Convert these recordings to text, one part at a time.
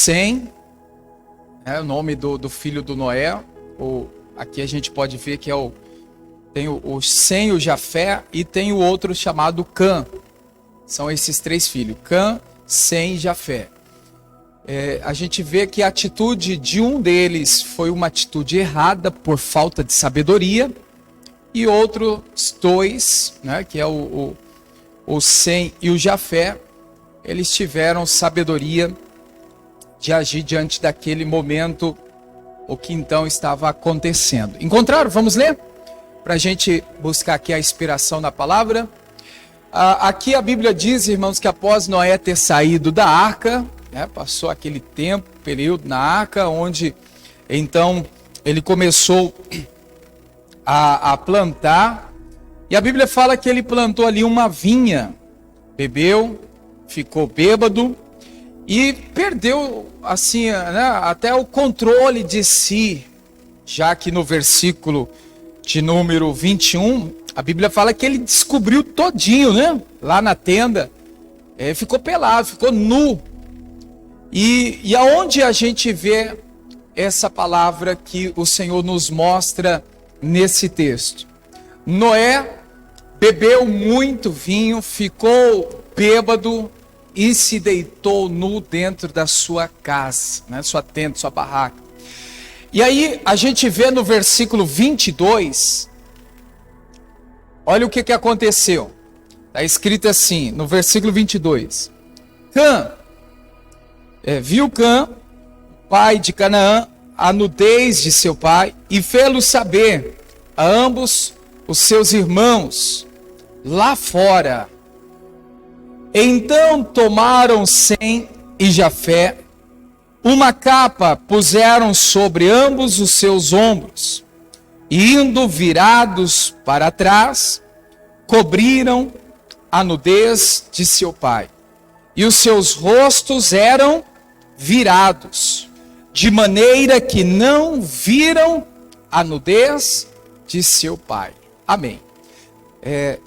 Sem, o nome do filho do Noé. Aqui a gente pode ver que tem o Sem, o Jafé, e tem o outro chamado Cã. São esses três filhos, Cã, Sem e Jafé. A gente vê que a atitude de um deles foi uma atitude errada por falta de sabedoria, e outros dois, que é o Sem e o Jafé, eles tiveram sabedoria de agir diante daquele momento, o que então estava acontecendo. Encontraram? Vamos ler? Para a gente buscar aqui a inspiração na palavra. Aqui a Bíblia diz, irmãos, que após Noé ter saído da arca, passou aquele tempo, período na arca, onde então ele começou a plantar, e a Bíblia fala que ele plantou ali uma vinha, bebeu, ficou bêbado, e perdeu assim, até o controle de si, já que no versículo de número 21, a Bíblia fala que ele descobriu todinho, lá na tenda, ficou pelado, ficou nu. E aonde a gente vê essa palavra que o Senhor nos mostra nesse texto? Noé bebeu muito vinho, ficou bêbado e se deitou nu dentro da sua casa, sua tenda, sua barraca. E aí a gente vê no versículo 22, olha o que aconteceu. Está escrito assim, no versículo 22. Cã, viu Cã, pai de Canaã, a nudez de seu pai, e fê-lo saber a ambos os seus irmãos lá fora. Então tomaram Sem e Jafé, uma capa puseram sobre ambos os seus ombros, e indo virados para trás, cobriram a nudez de seu pai. E os seus rostos eram virados, de maneira que não viram a nudez de seu pai. Amém.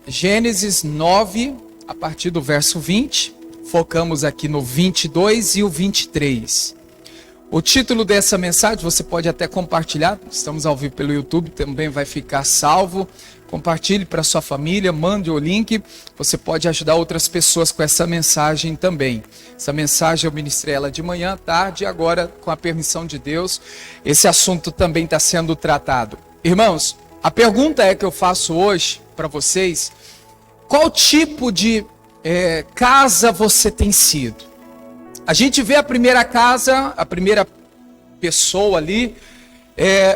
Gênesis 9, a partir do verso 20, focamos aqui no 22 e o 23. O título dessa mensagem, você pode até compartilhar, estamos ao vivo pelo YouTube, também vai ficar salvo. Compartilhe para sua família, mande o link, você pode ajudar outras pessoas com essa mensagem também. Essa mensagem eu ministrei ela de manhã, tarde, e agora, com a permissão de Deus, esse assunto também está sendo tratado. Irmãos, a pergunta que eu faço hoje para vocês: qual tipo de casa você tem sido? A gente vê a primeira casa, a primeira pessoa ali,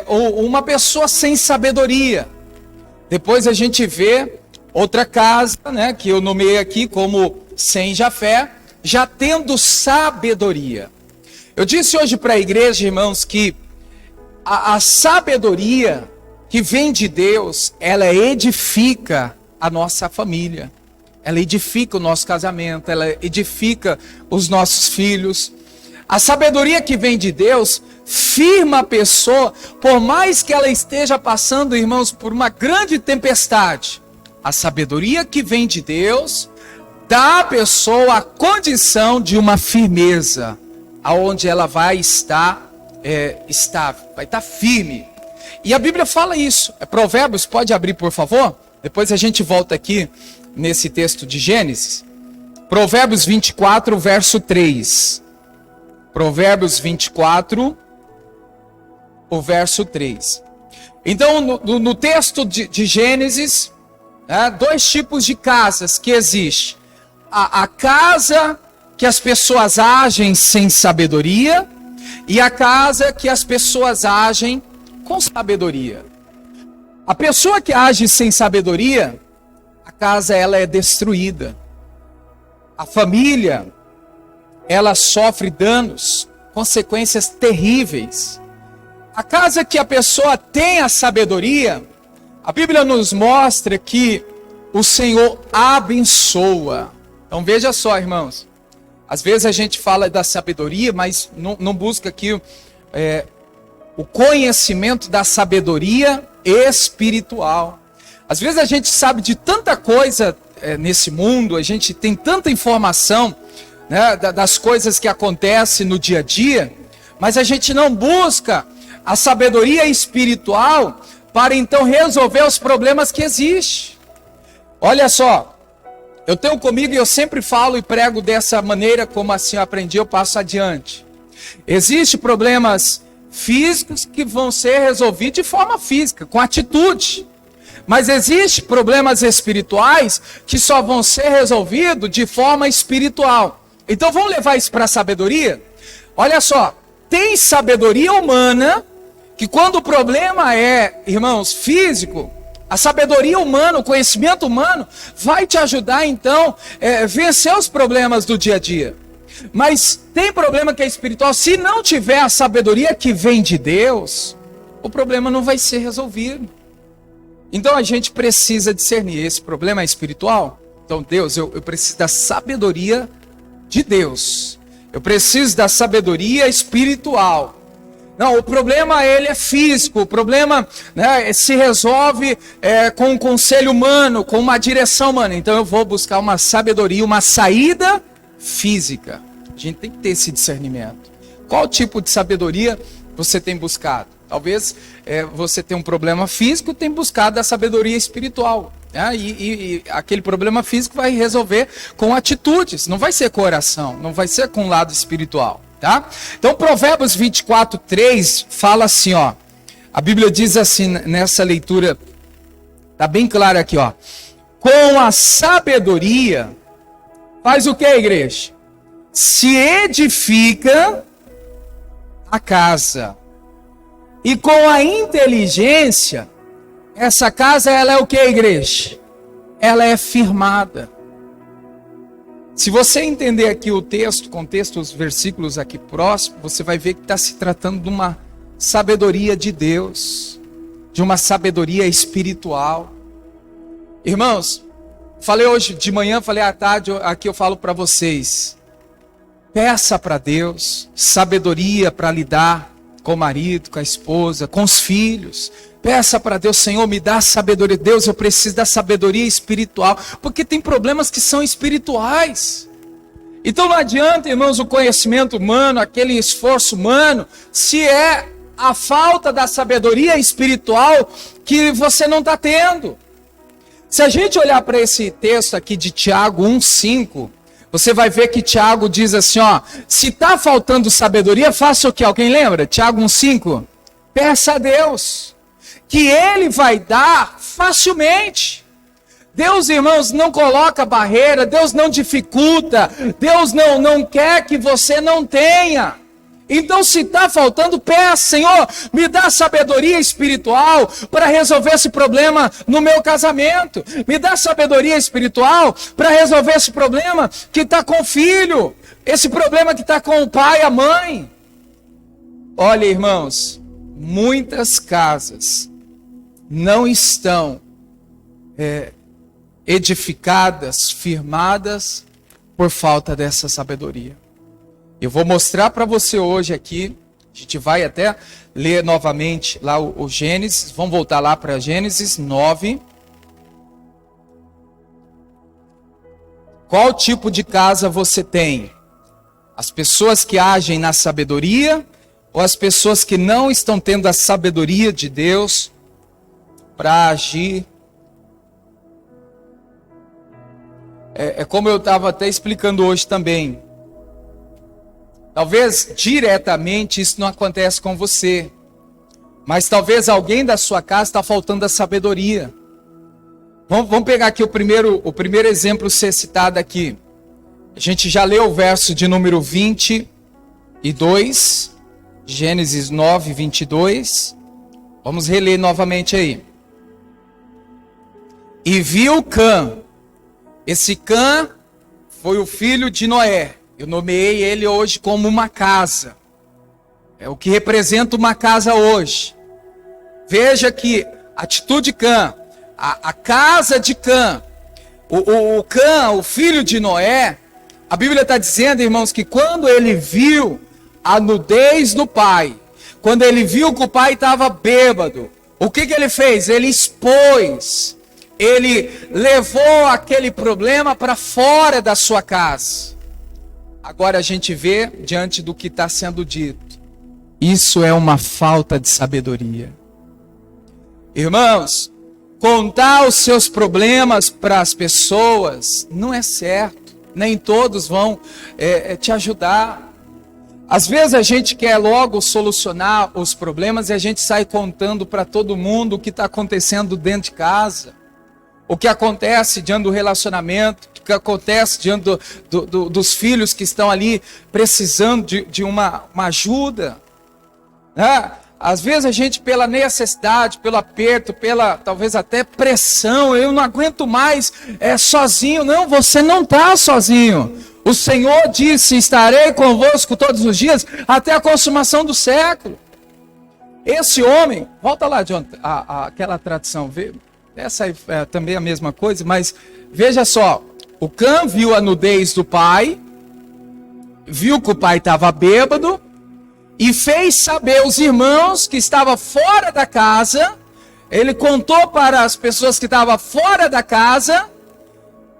uma pessoa sem sabedoria. Depois a gente vê outra casa, que eu nomeei aqui como Sem Jafé, já tendo sabedoria. Eu disse hoje para a igreja, irmãos, que a sabedoria que vem de Deus, ela edifica a nossa família. Ela edifica o nosso casamento, ela edifica os nossos filhos. A sabedoria que vem de Deus firma a pessoa, por mais que ela esteja passando, irmãos, por uma grande tempestade. A sabedoria que vem de Deus dá à pessoa a condição de uma firmeza, aonde ela vai estar estável, vai estar firme. E a Bíblia fala isso. Provérbios, pode abrir por favor? Depois a gente volta aqui nesse texto de Gênesis. Provérbios 24, verso 3. Provérbios 24, o verso 3. Então, no texto de Gênesis, dois tipos de casas que existem. A casa que as pessoas agem sem sabedoria, e a casa que as pessoas agem com sabedoria. A pessoa que age sem sabedoria, a casa ela é destruída. A família, ela sofre danos, consequências terríveis. A casa que a pessoa tem a sabedoria, a Bíblia nos mostra que o Senhor abençoa. Então veja só, irmãos, às vezes a gente fala da sabedoria, mas não busca aqui o conhecimento da sabedoria espiritual. Às vezes a gente sabe de tanta coisa nesse mundo, a gente tem tanta informação né, das coisas que acontecem no dia a dia, mas a gente não busca a sabedoria espiritual para então resolver os problemas que existem. Olha só, eu tenho comigo e eu sempre falo e prego dessa maneira, como assim eu aprendi, eu passo adiante. Existem problemas físicos que vão ser resolvidos de forma física, com atitude. Mas existem problemas espirituais que só vão ser resolvidos de forma espiritual. Então vamos levar isso para a sabedoria? Olha só, tem sabedoria humana que quando o problema é, irmãos, físico, a sabedoria humana, o conhecimento humano vai te ajudar então a vencer os problemas do dia a dia. Mas tem problema que é espiritual, se não tiver a sabedoria que vem de Deus, o problema não vai ser resolvido. Então a gente precisa discernir, esse problema é espiritual? Então Deus, eu preciso da sabedoria de Deus. Eu preciso da sabedoria espiritual. Não, o problema ele é físico, o problema, né, se resolve com um conselho humano, com uma direção humana. Então eu vou buscar uma sabedoria, uma saída física. A gente tem que ter esse discernimento. Qual tipo de sabedoria você tem buscado? Talvez você tenha um problema físico, tem buscado a sabedoria espiritual. Né? E aquele problema físico vai resolver com atitudes, não vai ser com oração, não vai ser com o lado espiritual. Tá? Então Provérbios 24:3 fala assim, ó. A Bíblia diz assim nessa leitura, tá bem claro aqui, ó. Com a sabedoria, faz o que, igreja? Se edifica a casa. E com a inteligência, essa casa ela é o que, igreja? Ela é firmada. Se você entender aqui o texto, contexto, os versículos aqui próximos, você vai ver que está se tratando de uma sabedoria de Deus, de uma sabedoria espiritual. Irmãos, falei hoje de manhã, falei à tarde, aqui eu falo para vocês, peça para Deus sabedoria para lidar com o marido, com a esposa, com os filhos. Peça para Deus, Senhor, me dá sabedoria. Deus, eu preciso da sabedoria espiritual, porque tem problemas que são espirituais. Então não adianta, irmãos, o conhecimento humano, aquele esforço humano, se é a falta da sabedoria espiritual que você não está tendo. Se a gente olhar para esse texto aqui de Tiago 1:5, você vai ver que Tiago diz assim, ó, se está faltando sabedoria, faça o que? Alguém lembra? Tiago 1:5, peça a Deus, que Ele vai dar facilmente. Deus, irmãos, não coloca barreira, Deus não dificulta, Deus não quer que você não tenha. Então se está faltando, peça, Senhor, me dá sabedoria espiritual para resolver esse problema no meu casamento. Me dá sabedoria espiritual para resolver esse problema que está com o filho, esse problema que está com o pai e a mãe. Olha, irmãos, muitas casas não estão edificadas, firmadas, por falta dessa sabedoria. Eu vou mostrar para você hoje aqui, a gente vai até ler novamente lá o Gênesis, vamos voltar lá para Gênesis 9. Qual tipo de casa você tem? As pessoas que agem na sabedoria ou as pessoas que não estão tendo a sabedoria de Deus para agir? É como eu estava até explicando hoje também. Talvez diretamente isso não acontece com você, mas talvez alguém da sua casa está faltando a sabedoria. Vamos pegar aqui o primeiro exemplo ser citado aqui. A gente já leu o verso de número 22, Gênesis 9, 22. Vamos reler novamente aí. E viu Cã. Esse Cã foi o filho de Noé. Eu nomeei ele hoje como uma casa. É o que representa uma casa hoje. Veja que a atitude de Cã, a casa de Cã, o Cã, o filho de Noé, a Bíblia está dizendo, irmãos, que quando ele viu a nudez do pai, quando ele viu que o pai estava bêbado, o que ele fez? Ele expôs, ele levou aquele problema para fora da sua casa. Agora a gente vê diante do que está sendo dito. Isso é uma falta de sabedoria. Irmãos, contar os seus problemas para as pessoas não é certo. Nem todos vão te ajudar. Às vezes a gente quer logo solucionar os problemas e a gente sai contando para todo mundo o que está acontecendo dentro de casa. O que acontece diante do relacionamento, o que acontece diante dos filhos que estão ali precisando de uma ajuda. Né? Às vezes a gente, pela necessidade, pelo aperto, pela talvez até pressão, eu não aguento mais sozinho. Não, você não está sozinho. O Senhor disse: estarei convosco todos os dias até a consumação do século. Esse homem, volta lá, John, aquela tradição, essa aí é também a mesma coisa, mas veja só, o Cã viu a nudez do pai, viu que o pai estava bêbado, e fez saber os irmãos que estavam fora da casa. Ele contou para as pessoas que estavam fora da casa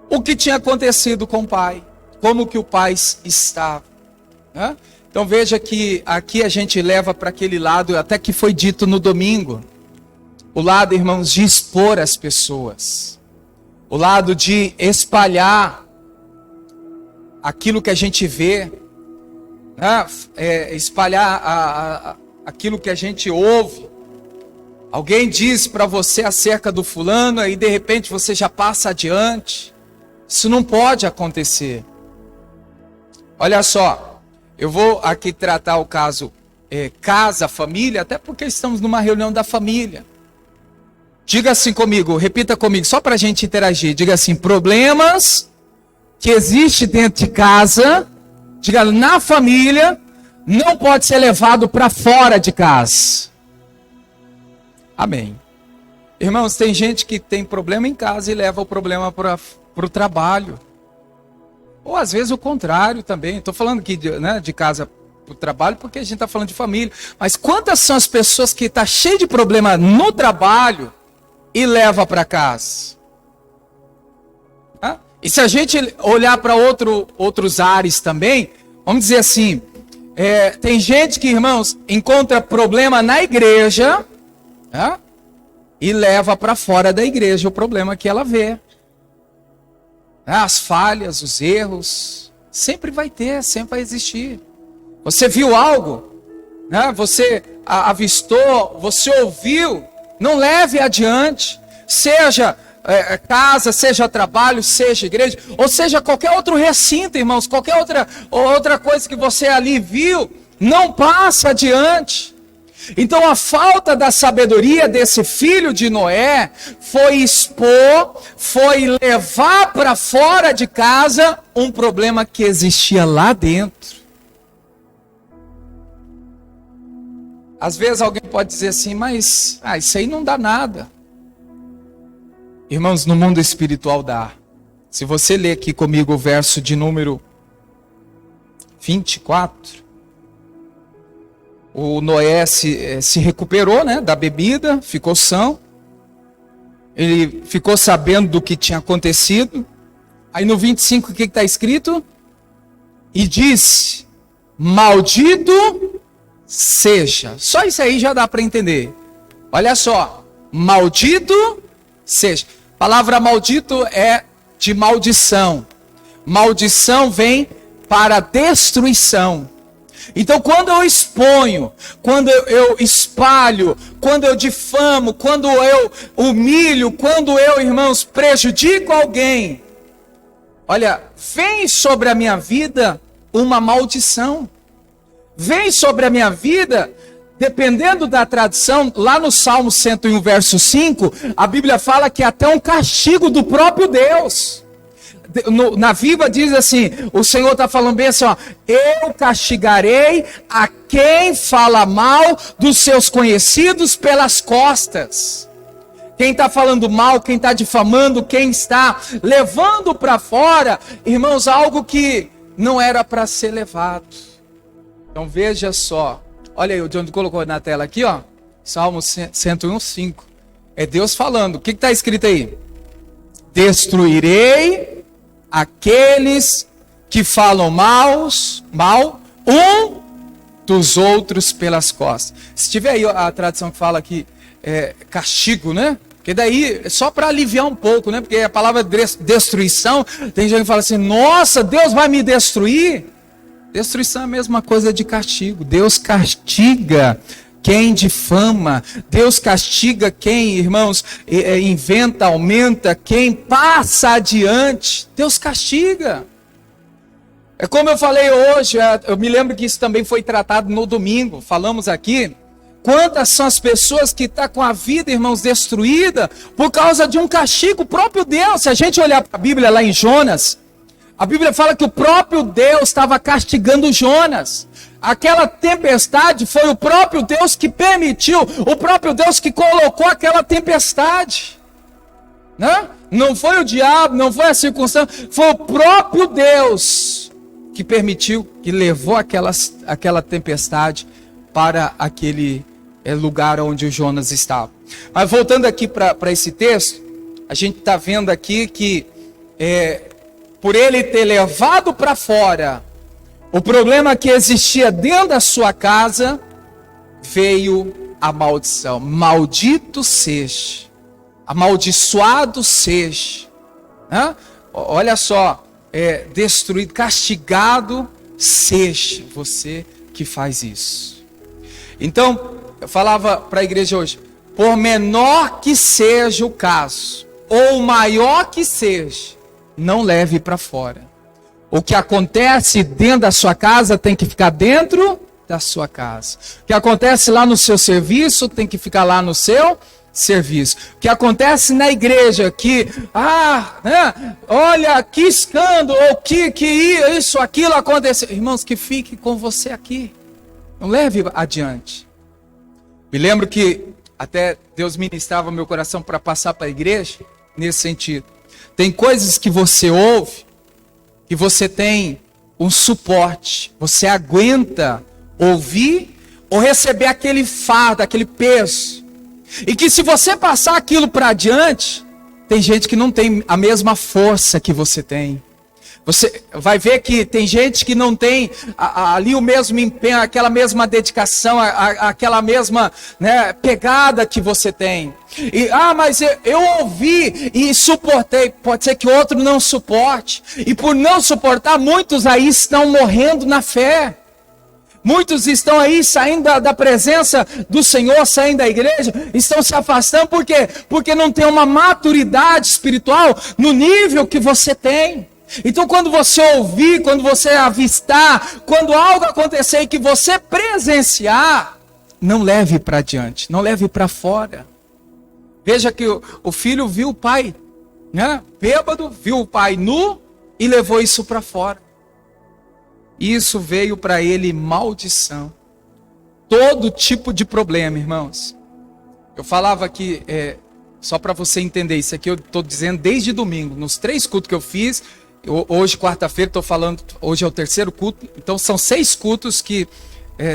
o que tinha acontecido com o pai, como que o pai estava. Né? Então veja que aqui a gente leva para aquele lado, até que foi dito no domingo, o lado, irmãos, de expor as pessoas, o lado de espalhar aquilo que a gente vê, espalhar aquilo que a gente ouve. Alguém diz para você acerca do fulano, e de repente você já passa adiante. Isso não pode acontecer. Olha só, eu vou aqui tratar o caso casa, família, até porque estamos numa reunião da família. Diga assim comigo, repita comigo, só para a gente interagir. Diga assim: problemas que existem dentro de casa, diga, na família, não pode ser levado para fora de casa. Amém. Irmãos, tem gente que tem problema em casa e leva o problema para o trabalho. Ou às vezes o contrário também. Estou falando aqui de casa para o trabalho porque a gente está falando de família. Mas quantas são as pessoas que estão cheias de problema no trabalho e leva para casa? E se a gente olhar para outros ares também, vamos dizer assim, tem gente que, irmãos, encontra problema na igreja, e leva para fora da igreja o problema que ela vê. As falhas, os erros, sempre vai ter, sempre vai existir. Você viu algo, você avistou, você ouviu, não leve adiante, seja casa, seja trabalho, seja igreja, ou seja qualquer outro recinto, irmãos, qualquer outra coisa que você ali viu, não passa adiante. Então a falta da sabedoria desse filho de Noé foi expor, foi levar para fora de casa um problema que existia lá dentro. Às vezes alguém pode dizer assim, mas isso aí não dá nada. Irmãos, no mundo espiritual dá. Se você ler aqui comigo o verso de número 24, o Noé se recuperou, da bebida, ficou são. Ele ficou sabendo do que tinha acontecido. Aí no 25 o que está escrito? E disse: maldito seja. Só isso aí já dá para entender. Olha só, maldito seja. A palavra maldito é de maldição. Maldição vem para destruição. Então quando eu exponho, quando eu espalho, quando eu difamo, quando eu humilho, quando eu, irmãos, prejudico alguém, olha, vem sobre a minha vida uma maldição. Vem sobre a minha vida, dependendo da tradição, lá no Salmo 101, verso 5, a Bíblia fala que é até um castigo do próprio Deus. Na Viva diz assim, o Senhor está falando bem assim, eu castigarei a quem fala mal dos seus conhecidos pelas costas. Quem está falando mal, quem está difamando, quem está levando para fora, irmãos, algo que não era para ser levado. Então veja só, olha aí, o John colocou na tela aqui, Salmo 101, 5. É Deus falando, o que está escrito aí? Destruirei aqueles que falam mal um dos outros pelas costas. Se tiver aí a tradução que fala que castigo, né? Porque daí é só para aliviar um pouco, né? Porque a palavra destruição, tem gente que fala assim: nossa, Deus vai me destruir. Destruição é a mesma coisa de castigo. Deus castiga quem difama, Deus castiga quem, irmãos, inventa, aumenta, quem passa adiante, Deus castiga. É como eu falei hoje, eu me lembro que isso também foi tratado no domingo, falamos aqui, quantas são as pessoas que estão com a vida, irmãos, destruída, por causa de um castigo, o próprio Deus. Se a gente olhar para a Bíblia lá em Jonas, a Bíblia fala que o próprio Deus estava castigando Jonas. Aquela tempestade foi o próprio Deus que permitiu, o próprio Deus que colocou aquela tempestade, né? Não foi o diabo, não foi a circunstância, foi o próprio Deus que permitiu, que levou aquela tempestade para aquele lugar onde o Jonas estava. Mas voltando aqui para esse texto, a gente está vendo aqui que por ele ter levado para fora o problema que existia dentro da sua casa, veio a maldição. Maldito seja, amaldiçoado seja, né? Olha só, destruído, castigado seja você que faz isso. Então, eu falava para a igreja hoje, por menor que seja o caso, ou maior que seja, não leve para fora. O que acontece dentro da sua casa tem que ficar dentro da sua casa. O que acontece lá no seu serviço tem que ficar lá no seu serviço. O que acontece na igreja que, olha, que escândalo, ou que isso, aquilo aconteceu. Irmãos, que fique com você aqui. Não leve adiante. Me lembro que até Deus ministrava meu coração para passar para a igreja nesse sentido. Tem coisas que você ouve, que você tem um suporte, você aguenta ouvir ou receber aquele fardo, aquele peso. E que se você passar aquilo para adiante, tem gente que não tem a mesma força que você tem. Você vai ver que tem gente que não tem ali o mesmo empenho, aquela mesma dedicação, aquela mesma, né, pegada que você tem. E, mas eu ouvi e suportei. Pode ser que outro não suporte. E por não suportar, muitos aí estão morrendo na fé. Muitos estão aí saindo da presença do Senhor, saindo da igreja, estão se afastando. Por quê? Porque não tem uma maturidade espiritual no nível que você tem. Então quando você ouvir, quando você avistar, quando algo acontecer e que você presenciar, não leve para adiante, não leve para fora. Veja que o filho viu o pai, né, bêbado, viu o pai nu e levou isso para fora. Isso veio para ele maldição. Todo tipo de problema, irmãos. Eu falava aqui, só para você entender, isso aqui eu estou dizendo desde domingo, nos 3 cultos que eu fiz. Hoje, quarta-feira, estou falando, hoje é o 3º culto, então são 6 cultos que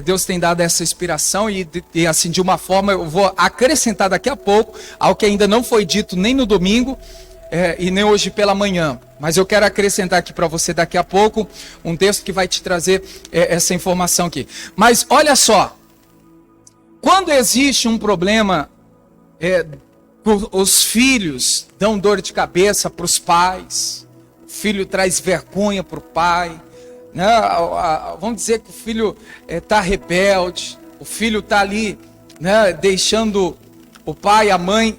Deus tem dado essa inspiração e assim, de uma forma, eu vou acrescentar daqui a pouco, algo que ainda não foi dito nem no domingo e nem hoje pela manhã, mas eu quero acrescentar aqui para você daqui a pouco, um texto que vai te trazer essa informação aqui. Mas olha só, quando existe um problema, os filhos dão dor de cabeça para os pais, o filho traz vergonha para o pai, né? Vamos dizer que o filho está rebelde, o filho está ali, né, deixando o pai e a mãe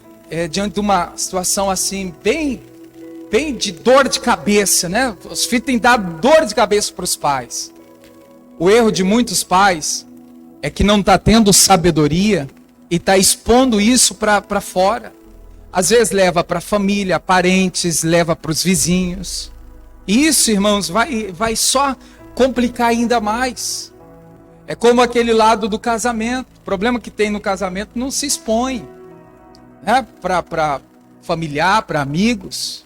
diante de uma situação assim, bem de dor de cabeça, né? Os filhos têm dado dor de cabeça para os pais. O erro de muitos pais é que não está tendo sabedoria e está expondo isso para fora. Às vezes leva para a família, parentes, leva para os vizinhos. E isso, irmãos, vai só complicar ainda mais. É como aquele lado do casamento. O problema que tem no casamento não se expõe, né, para familiar, para amigos.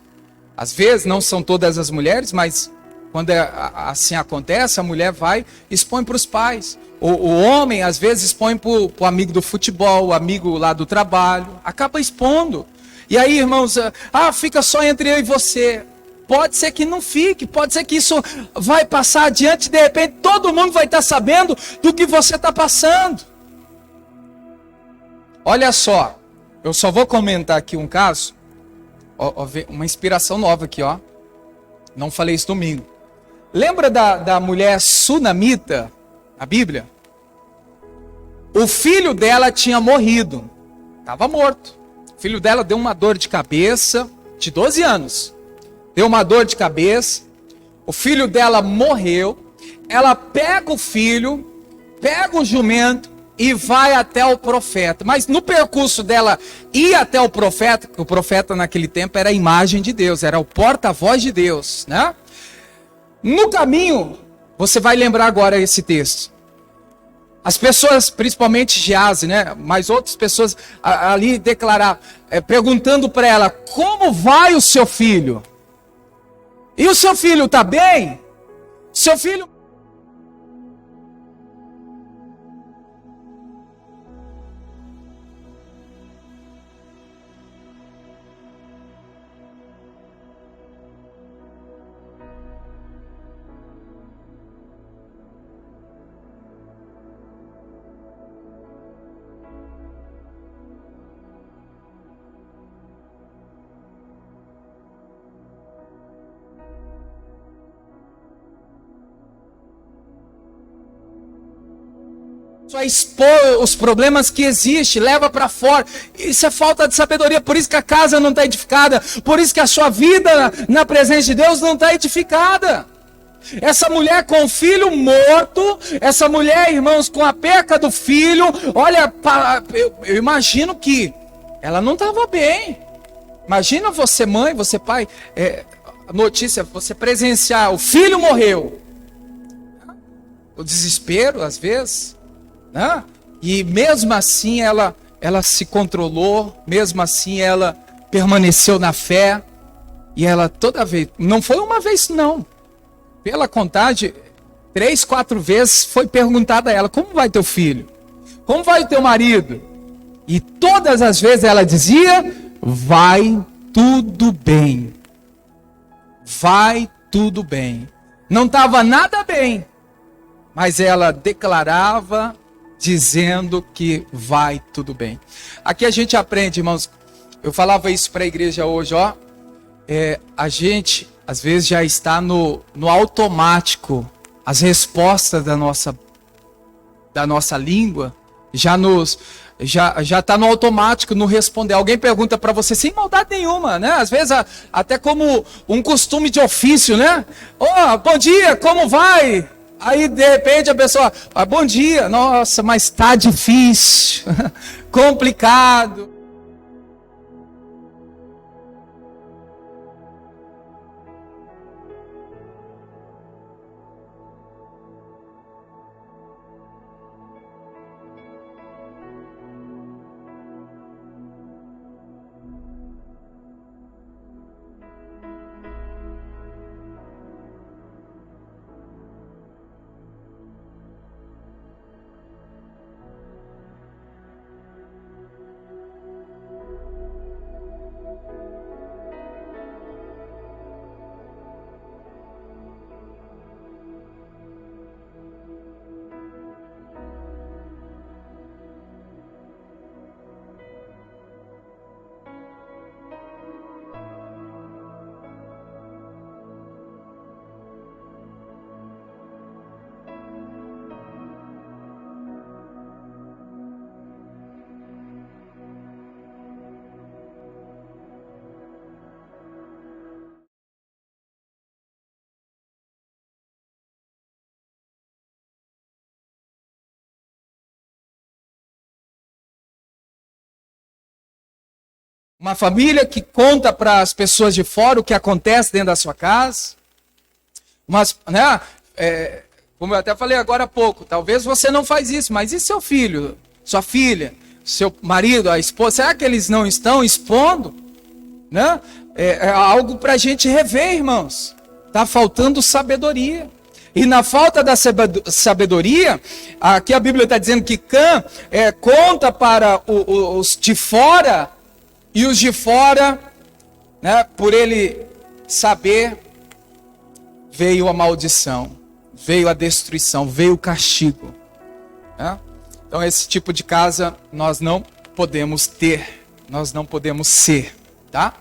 Às vezes não são todas as mulheres, mas quando assim acontece, a mulher vai e expõe para os pais. O homem, às vezes, expõe para o amigo do futebol, o amigo lá do trabalho. Acaba expondo. E aí, irmãos, fica só entre eu e você. pode ser que não fique, pode ser que isso vai passar adiante, de repente todo mundo vai estar sabendo do que você está passando. Olha só, eu só vou comentar aqui um caso, uma inspiração nova aqui, ó. Não falei isso domingo. Lembra da mulher sunamita, na Bíblia? O filho dela tinha morrido, estava morto. O filho dela deu uma dor de cabeça, de 12 anos. Deu uma dor de cabeça, o filho dela morreu. Ela pega o filho, pega o jumento e vai até o profeta. Mas no percurso dela ir até o profeta naquele tempo era a imagem de Deus, era o porta-voz de Deus, né? No caminho, você vai lembrar agora esse texto. As pessoas, principalmente Geazi, né? Mas outras pessoas ali declarar, perguntando para ela, como vai o seu filho? E o seu filho está bem? Seu filho... Só expor os problemas que existem, leva para fora. Isso é falta de sabedoria, por isso que a casa não está edificada, por isso que a sua vida na presença de Deus não está edificada. Essa mulher com o filho morto, essa mulher, irmãos, com a perca do filho, olha, eu imagino que ela não estava bem. Imagina você mãe, você pai, notícia, você presenciar, o filho morreu. O desespero, às vezes... né? E mesmo assim ela se controlou, mesmo assim ela permaneceu na fé, e ela toda vez, não foi uma vez não, pela contagem, 3, 4 vezes foi perguntada a ela, como vai teu filho? Como vai o teu marido? E todas as vezes ela dizia, vai tudo bem, vai tudo bem. Não estava nada bem, mas ela declarava, dizendo que vai tudo bem. Aqui a gente aprende, irmãos, eu falava isso para a igreja hoje, ó, a gente às vezes já está no automático, as respostas da nossa língua, já está no automático, no responder. Alguém pergunta para você sem maldade nenhuma, né? Às vezes até como um costume de ofício, né? Bom dia, como vai? Aí, de repente, a pessoa, bom dia, nossa, mas está difícil, complicado. Uma família que conta para as pessoas de fora o que acontece dentro da sua casa. Mas, né, como eu até falei agora há pouco, talvez você não faz isso, mas e seu filho, sua filha, seu marido, a esposa, será que eles não estão expondo? Né? É algo para a gente rever, irmãos. Está faltando sabedoria. E na falta da sabedoria, aqui a Bíblia está dizendo que Cã conta para os de fora, e os de fora, né, por ele saber, veio a maldição, veio a destruição, veio o castigo. Né? Então esse tipo de casa nós não podemos ter, nós não podemos ser, tá?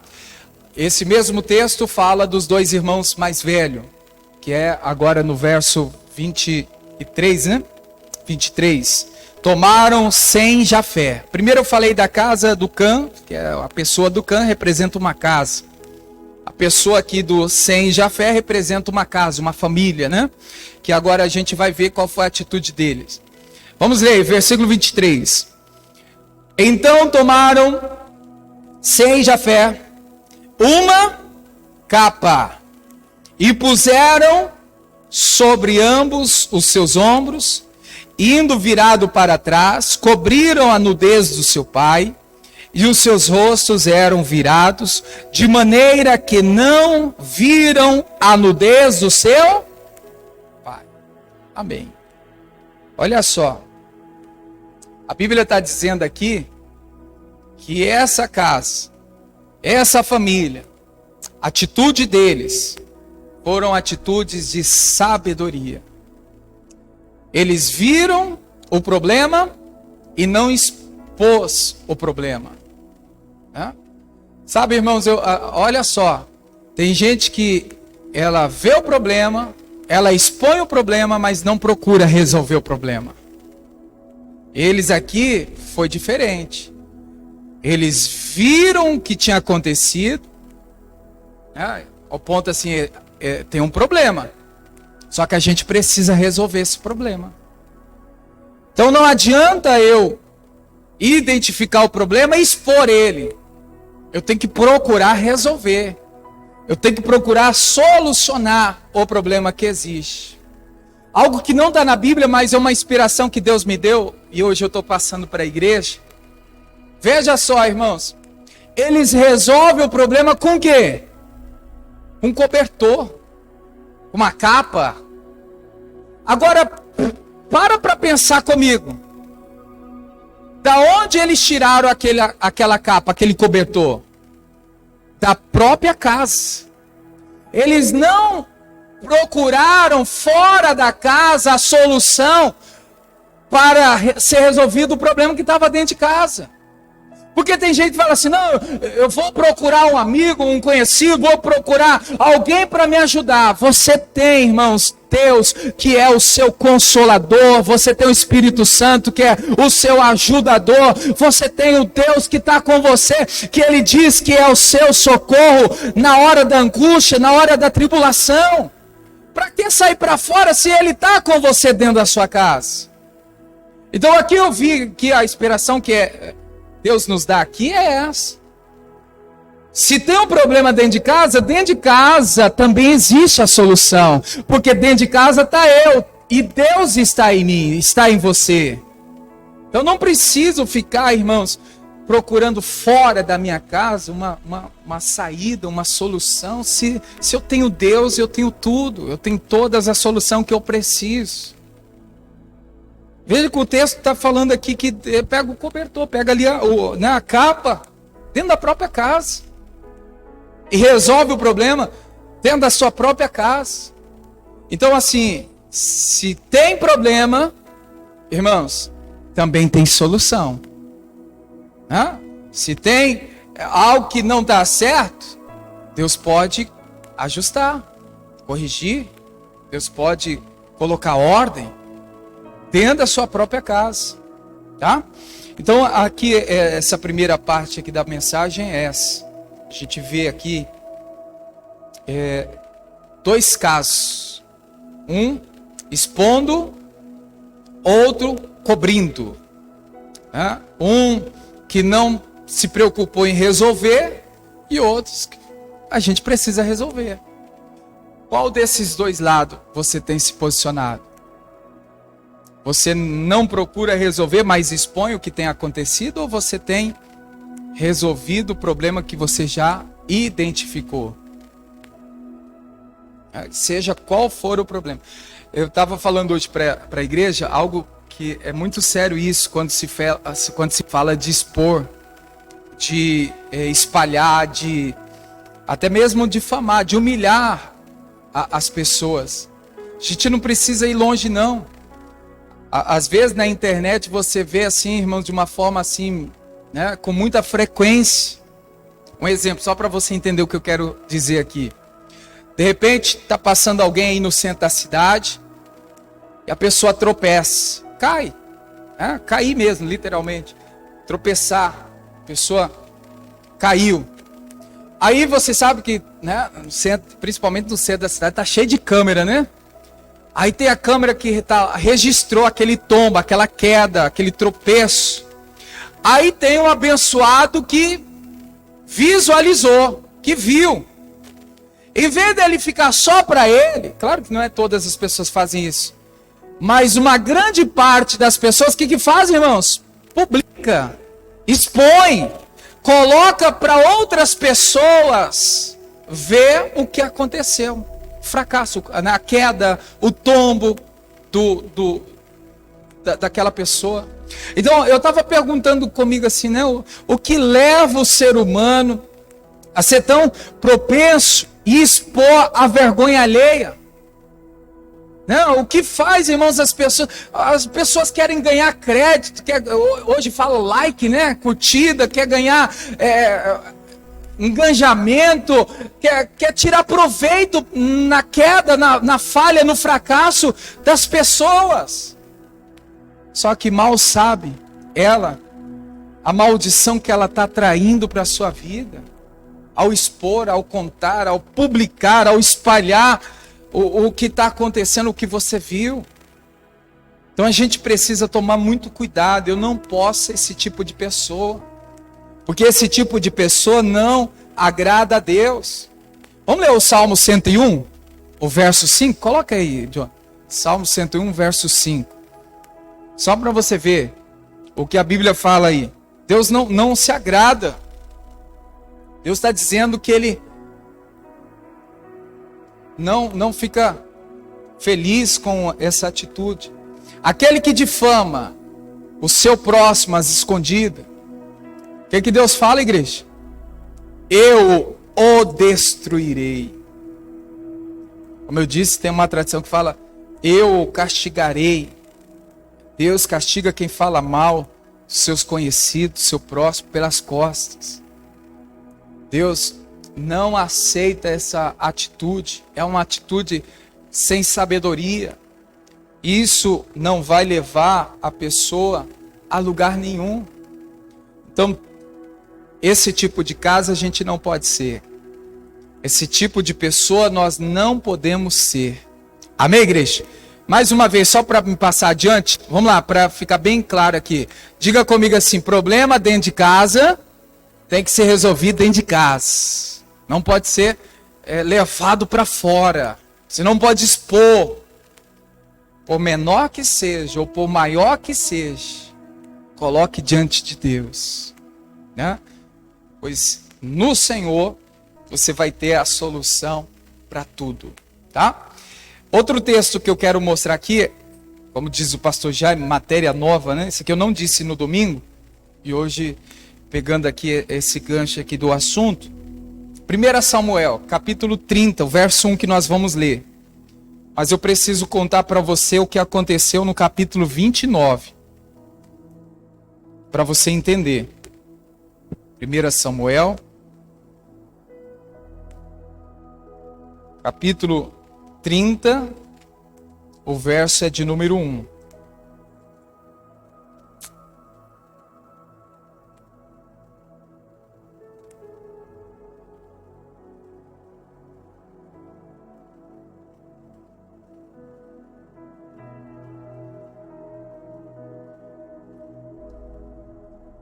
Esse mesmo texto fala dos dois irmãos mais velhos, que é agora no verso 23, né? 23. Tomaram Sem e Jafé. Primeiro eu falei da casa do Cã, que é a pessoa do Cã representa uma casa. A pessoa aqui do Sem e Jafé representa uma casa, uma família, né? Que agora a gente vai ver qual foi a atitude deles. Vamos ler, versículo 23. Então tomaram Sem e Jafé uma capa e puseram sobre ambos os seus ombros, indo virado para trás, cobriram a nudez do seu pai, e os seus rostos eram virados, de maneira que não viram a nudez do seu pai. Amém. Olha só, a Bíblia está dizendo aqui que essa casa, essa família, a atitude deles foram atitudes de sabedoria. Eles viram o problema e não expôs o problema. Sabe, irmãos, olha só, tem gente que ela vê o problema, ela expõe o problema, mas não procura resolver o problema. Eles aqui foi diferente. Eles viram o que tinha acontecido, ao ponto assim, tem um problema. Só que a gente precisa resolver esse problema. Então não adianta eu identificar o problema e expor ele. Eu tenho que procurar resolver. Eu tenho que procurar solucionar o problema que existe. Algo que não está na Bíblia, mas é uma inspiração que Deus me deu, e hoje eu estou passando para a igreja. Veja só, irmãos. Eles resolvem o problema com o quê? Um cobertor. Uma capa. Agora, para pensar comigo. Da onde eles tiraram aquela capa, aquele cobertor? Da própria casa. Eles não procuraram fora da casa a solução para ser resolvido o problema que estava dentro de casa. Porque tem gente que fala assim, não, eu vou procurar um amigo, um conhecido, vou procurar alguém para me ajudar. Você tem, irmãos, Deus que é o seu consolador, você tem o Espírito Santo que é o seu ajudador, você tem o Deus que está com você, que Ele diz que é o seu socorro na hora da angústia, na hora da tribulação. Para que sair para fora se Ele está com você dentro da sua casa? Então aqui eu vi que a inspiração que Deus nos dá aqui é essa. Se tem um problema dentro de casa também existe a solução. Porque dentro de casa está eu. E Deus está em mim, está em você. Então não preciso ficar, irmãos, procurando fora da minha casa uma saída, uma solução. Se eu tenho Deus, eu tenho tudo. Eu tenho todas as soluções que eu preciso. Veja que o texto está falando aqui que pega o cobertor, pega ali a capa, dentro da própria casa. E resolve o problema dentro da sua própria casa. Então assim, se tem problema, irmãos, também tem solução. Se tem algo que não dá certo, Deus pode ajustar, corrigir. Deus pode colocar ordem dentro da sua própria casa, tá? Então aqui, essa primeira parte aqui da mensagem é essa. A gente vê aqui dois casos. Um expondo, outro cobrindo. Um que não se preocupou em resolver e outros que a gente precisa resolver. Qual desses dois lados você tem se posicionado? Você não procura resolver, mas expõe o que tem acontecido, ou você tem resolvido o problema que você já identificou? Seja qual for o problema. Eu estava falando hoje para a igreja algo que é muito sério isso, quando se fala de expor, de espalhar, de até mesmo difamar, de humilhar as pessoas. A gente não precisa ir longe, não. Às vezes na internet você vê assim, irmãos, de uma forma assim, né, com muita frequência. Um exemplo, só para você entender o que eu quero dizer aqui. De repente, está passando alguém aí no centro da cidade e a pessoa tropeça, cai. Cair mesmo, literalmente. Tropeçar, a pessoa caiu. Aí você sabe que, né, no centro, principalmente no centro da cidade, está cheio de câmera, né? Aí tem a câmera que registrou aquele tombo, aquela queda, aquele tropeço. Aí tem um abençoado que visualizou, que viu. Em vez dele ficar só para ele, claro que não é todas as pessoas fazem isso, mas uma grande parte das pessoas, o que fazem, irmãos? Publica, expõe, coloca para outras pessoas ver o que aconteceu. Fracasso, a queda, o tombo daquela pessoa. Então, eu estava perguntando comigo assim, né? O que leva o ser humano a ser tão propenso e expor a vergonha alheia? Não, o que faz, irmãos, as pessoas querem ganhar crédito, hoje fala like, né? Curtida, quer ganhar engajamento, quer tirar proveito na queda, na falha, no fracasso das pessoas. Só que mal sabe a maldição que ela está traindo para a sua vida, ao expor, ao contar, ao publicar, ao espalhar o que está acontecendo, o que você viu. Então a gente precisa tomar muito cuidado. Eu não posso ser esse tipo de pessoa, porque esse tipo de pessoa não agrada a Deus. Vamos ler o Salmo 101, o verso 5? Coloca aí, John. Salmo 101, verso 5. Só para você ver o que a Bíblia fala aí. Deus não se agrada. Deus está dizendo que Ele não fica feliz com essa atitude. Aquele que difama o seu próximo às escondidas. O que Deus fala, igreja? Eu o destruirei. Como eu disse, tem uma tradição que fala, eu o castigarei. Deus castiga quem fala mal dos seus conhecidos, seu próximo, pelas costas. Deus não aceita essa atitude. É uma atitude sem sabedoria. Isso não vai levar a pessoa a lugar nenhum. Então, esse tipo de casa a gente não pode ser. Esse tipo de pessoa nós não podemos ser. Amém, igreja? Mais uma vez, só para me passar adiante, vamos lá, para ficar bem claro aqui. Diga comigo assim, problema dentro de casa tem que ser resolvido dentro de casa. Não pode ser levado para fora. Você não pode expor. Por menor que seja, ou por maior que seja, coloque diante de Deus. Né? Pois no Senhor você vai ter a solução para tudo. Tá? Outro texto que eu quero mostrar aqui, como diz o pastor Jaime, matéria nova, né? Isso aqui eu não disse no domingo, e hoje, pegando aqui esse gancho aqui do assunto, 1 Samuel, capítulo 30, o verso 1 que nós vamos ler. Mas eu preciso contar para você o que aconteceu no capítulo 29, para você entender. 1 Samuel, capítulo 30, o verso é de número 1.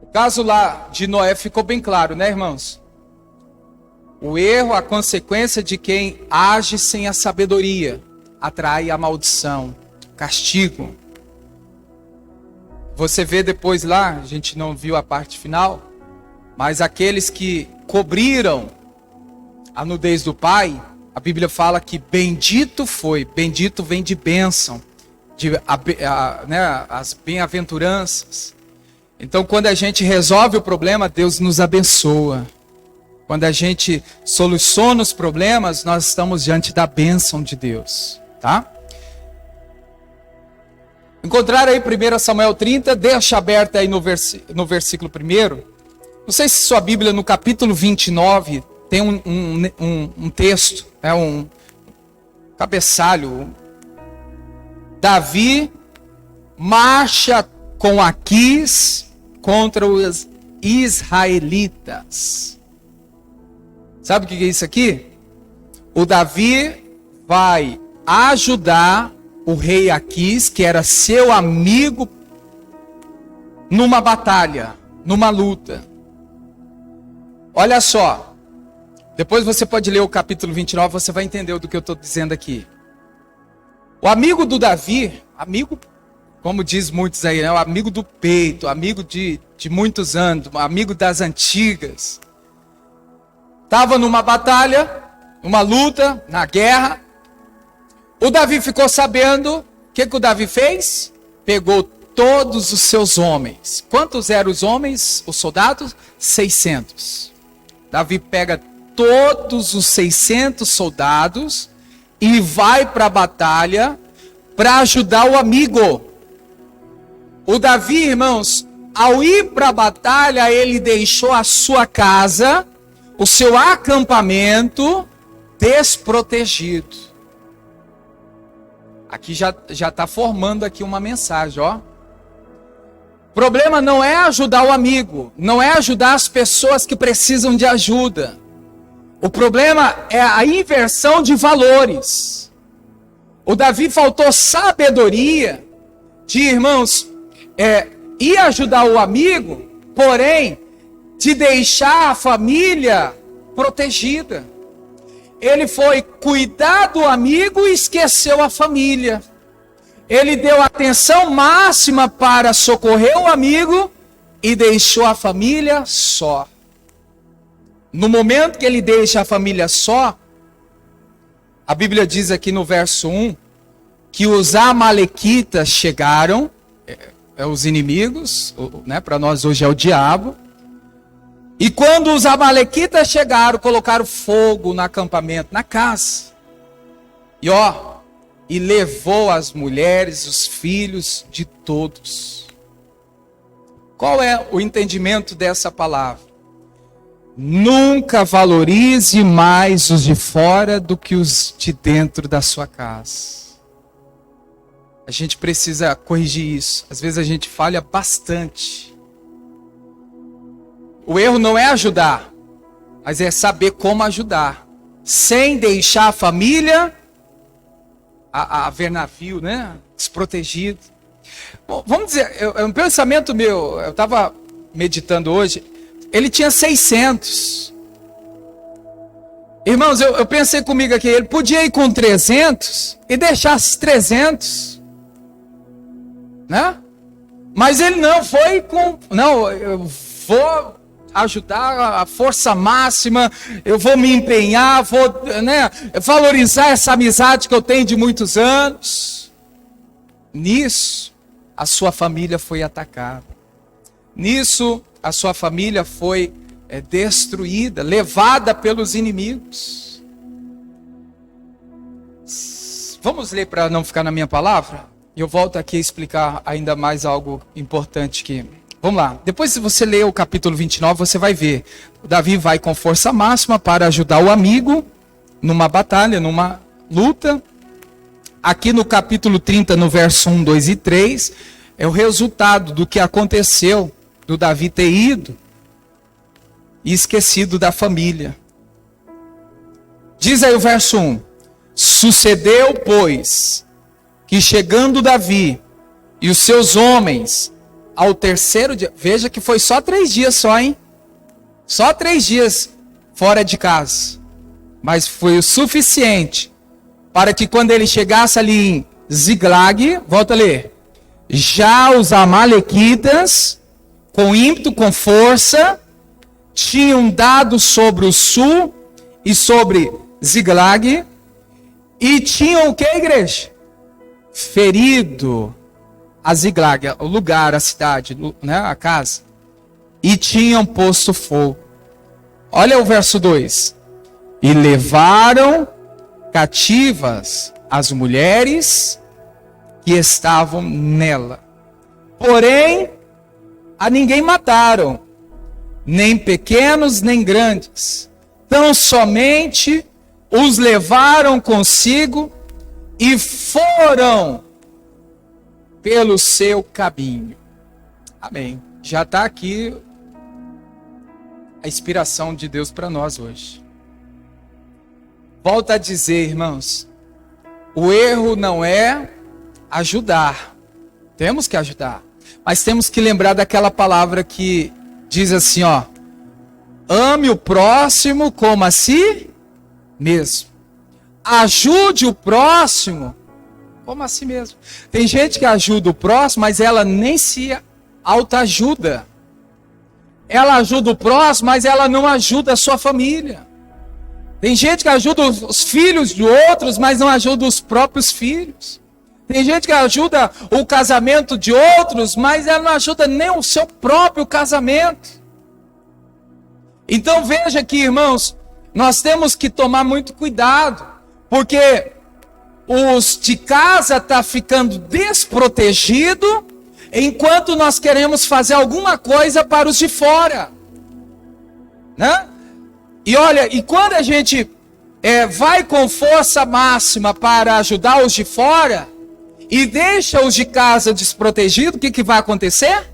O caso lá de Noé ficou bem claro, né, irmãos? O erro, a consequência de quem age sem a sabedoria, atrai a maldição, castigo. Você vê depois lá, a gente não viu a parte final, mas aqueles que cobriram a nudez do pai, a Bíblia fala que bendito foi, bendito vem de bênção, as bem-aventuranças. Então, quando a gente resolve o problema, Deus nos abençoa. Quando a gente soluciona os problemas, nós estamos diante da bênção de Deus, tá? Encontraram aí 1 Samuel 30, deixa aberto aí no versículo 1. Não sei se sua Bíblia, no capítulo 29, tem um texto, um cabeçalho. Davi marcha com Aquis contra os israelitas. Sabe o que é isso aqui? O Davi vai ajudar o rei Aquis, que era seu amigo, numa batalha, numa luta. Olha só, depois você pode ler o capítulo 29, você vai entender do que eu estou dizendo aqui. O amigo do Davi, amigo, como diz muitos aí, né? O amigo do peito, amigo de muitos anos, amigo das antigas. Estava numa batalha, numa luta, na guerra. O Davi ficou sabendo, o que o Davi fez? Pegou todos os seus homens. Quantos eram os homens, os soldados? 600. Davi pega todos os 600 soldados e vai para a batalha para ajudar o amigo. O Davi, irmãos, ao ir para a batalha, ele deixou a sua casa, o seu acampamento desprotegido. Aqui já está formando aqui uma mensagem, ó. O problema não é ajudar o amigo, não é ajudar as pessoas que precisam de ajuda. O problema é a inversão de valores. O Davi faltou sabedoria de, irmãos, ir ajudar o amigo, porém, de deixar a família protegida. Ele foi cuidar do amigo e esqueceu a família. Ele deu atenção máxima para socorrer o amigo e deixou a família só. No momento que ele deixa a família só, a Bíblia diz aqui no verso 1, que os amalequitas chegaram, os inimigos, né, para nós hoje é o diabo. E quando os amalequitas chegaram, colocaram fogo no acampamento, na casa. E levou as mulheres, os filhos de todos. Qual é o entendimento dessa palavra? Nunca valorize mais os de fora do que os de dentro da sua casa. A gente precisa corrigir isso. Às vezes a gente falha bastante. O erro não é ajudar, mas é saber como ajudar, sem deixar a família a ver navio, né? Desprotegido. Bom, vamos dizer, um pensamento meu, eu estava meditando hoje, ele tinha 600. Irmãos, eu pensei comigo aqui, ele podia ir com 300 e deixar os 300, né? Mas ele não foi com, não, eu vou ajudar a força máxima, eu vou me empenhar, vou, né, valorizar essa amizade que eu tenho de muitos anos. Nisso, a sua família foi atacada. Nisso, a sua família foi destruída, levada pelos inimigos. Vamos ler para não ficar na minha palavra? E eu volto aqui a explicar ainda mais algo importante aqui. Vamos lá, depois se você ler o capítulo 29, você vai ver. O Davi vai com força máxima para ajudar o amigo numa batalha, numa luta. Aqui no capítulo 30, no verso 1, 2 e 3, é o resultado do que aconteceu, do Davi ter ido e esquecido da família. Diz aí o verso 1. Sucedeu, pois, que chegando Davi e os seus homens ao terceiro dia, veja que foi só 3 dias só, hein? Só 3 dias fora de casa. Mas foi o suficiente para que quando ele chegasse ali em Ziglag, volta a ler, já os amalequitas, com ímpeto, com força, tinham dado sobre o sul e sobre Ziglag, e tinham o que, igreja? Ferido a Ziglag, o lugar, a cidade, né, a casa, e tinham posto fogo. Olha o verso 2. E levaram cativas as mulheres que estavam nela. Porém, a ninguém mataram, nem pequenos nem grandes. Tão somente os levaram consigo e foram pelo seu caminho. Amém. Já está aqui a inspiração de Deus para nós hoje. Volto a dizer, irmãos, o erro não é ajudar. Temos que ajudar. Mas temos que lembrar daquela palavra que diz assim, ó. Ame o próximo como a si mesmo. Ajude o próximo como a si mesmo. Tem gente que ajuda o próximo, mas ela nem se autoajuda. Ela ajuda o próximo, mas ela não ajuda a sua família. Tem gente que ajuda os filhos de outros, mas não ajuda os próprios filhos. Tem gente que ajuda o casamento de outros, mas ela não ajuda nem o seu próprio casamento. Então veja aqui, irmãos, nós temos que tomar muito cuidado, porque os de casa estão ficando desprotegidos, enquanto nós queremos fazer alguma coisa para os de fora, né? E olha, e quando a gente vai com força máxima para ajudar os de fora, e deixa os de casa desprotegidos, o que vai acontecer?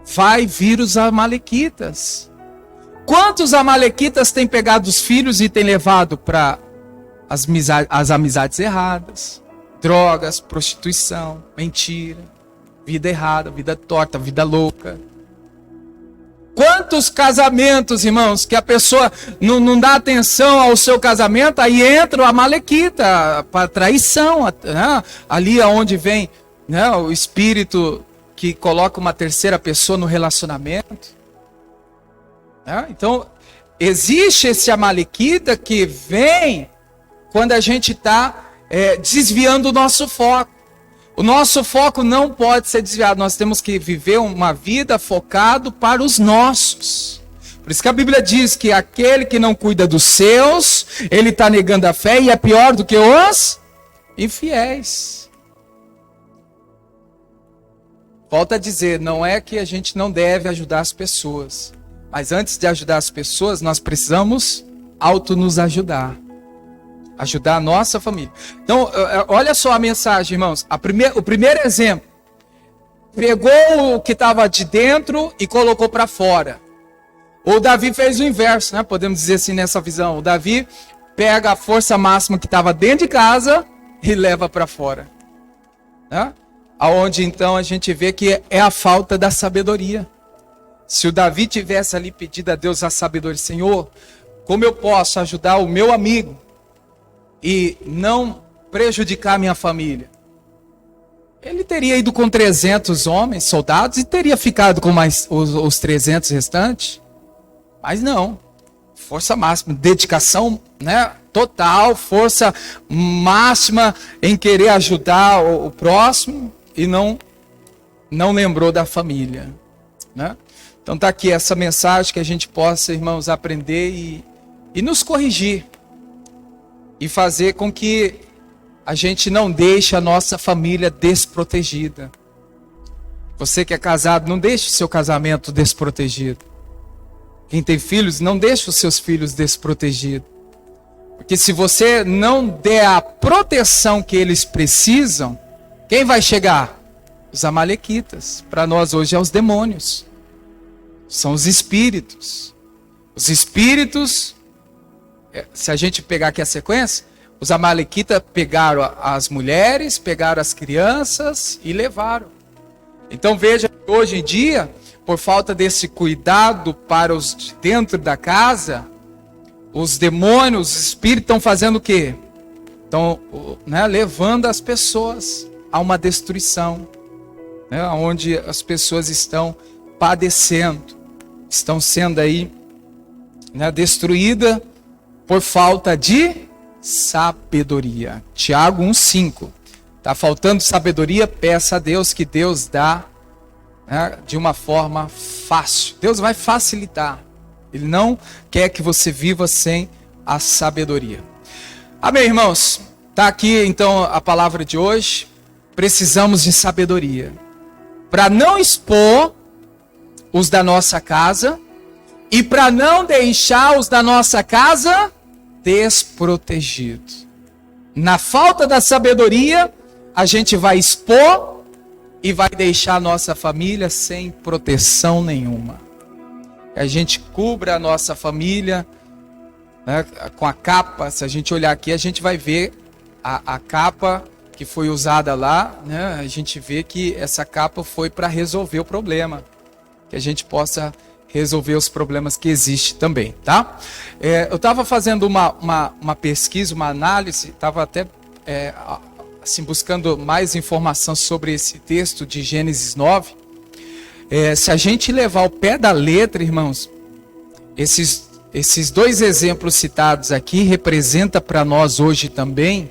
Vai vir os amalequitas. Quantos amalequitas têm pegado os filhos e têm levado para as amizades erradas? Drogas, prostituição, mentira, vida errada, vida torta, vida louca. Quantos casamentos, irmãos, que a pessoa não dá atenção ao seu casamento, aí entra o amalequita, para traição, né? Ali onde vem, né, o espírito que coloca uma terceira pessoa no relacionamento. Né? Então, existe esse amalequita que vem quando a gente está desviando o nosso foco. O nosso foco não pode ser desviado. Nós temos que viver uma vida focado para os nossos. Por isso que a Bíblia diz que aquele que não cuida dos seus, ele está negando a fé e é pior do que os infiéis. Volto a dizer, não é que a gente não deve ajudar as pessoas. Mas antes de ajudar as pessoas, nós precisamos nos ajudar. Ajudar a nossa família. Então, olha só a mensagem, irmãos. O primeiro exemplo. Pegou o que estava de dentro e colocou para fora. O Davi fez o inverso, né? Podemos dizer assim nessa visão. O Davi pega a força máxima que estava dentro de casa e leva para fora. Né? Aonde então a gente vê que é a falta da sabedoria. Se o Davi tivesse ali pedido a Deus a sabedoria, Senhor, como eu posso ajudar o meu amigo e não prejudicar minha família? Ele teria ido com 300 homens, soldados, e teria ficado com mais os 300 restantes. Mas não. Força máxima, dedicação, né, total, força máxima em querer ajudar o próximo e não lembrou da família. Né? Então está aqui essa mensagem que a gente possa, irmãos, aprender e nos corrigir. E fazer com que a gente não deixe a nossa família desprotegida. Você que é casado, não deixe o seu casamento desprotegido. Quem tem filhos, não deixe os seus filhos desprotegidos. Porque se você não der a proteção que eles precisam, quem vai chegar? Os amalequitas. Para nós hoje é os demônios. São os espíritos. Os espíritos... Se a gente pegar aqui a sequência, os amalequitas pegaram as mulheres, pegaram as crianças e levaram. Então veja que hoje em dia, por falta desse cuidado para os de dentro da casa, os demônios, os espíritos estão fazendo o quê? Estão, né, levando as pessoas a uma destruição, né, onde as pessoas estão padecendo, estão sendo aí, né, destruídas por falta de sabedoria. Tiago 1,5. Está faltando sabedoria, peça a Deus que Deus dá, né, de uma forma fácil. Deus vai facilitar. Ele não quer que você viva sem a sabedoria. Amém, irmãos? Está aqui então a palavra de hoje. Precisamos de sabedoria para não expor os da nossa casa e para não deixar os da nossa casa desprotegidos. Na falta da sabedoria, a gente vai expor e vai deixar a nossa família sem proteção nenhuma. Que a gente cubra a nossa família, né, com a capa. Se a gente olhar aqui, a gente vai ver a capa que foi usada lá, né? A gente vê que essa capa foi para resolver o problema. Que a gente possa resolver os problemas que existem também, tá? Eu estava fazendo uma pesquisa, uma análise, estava até assim, buscando mais informação sobre esse texto de Gênesis 9. Se a gente levar ao pé da letra, irmãos, esses dois exemplos citados aqui representam para nós hoje também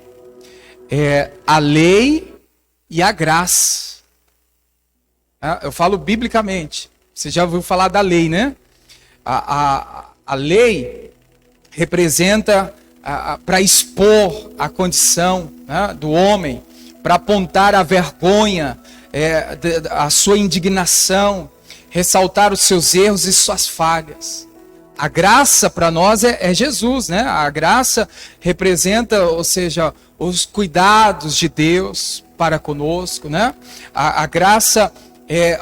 a lei e a graça. Eu falo biblicamente. Você já ouviu falar da lei, né? A lei representa para expor a condição, né, do homem, para apontar a vergonha, a sua indignação, ressaltar os seus erros e suas falhas. A graça para nós é Jesus, né? A graça representa, ou seja, os cuidados de Deus para conosco, né? A graça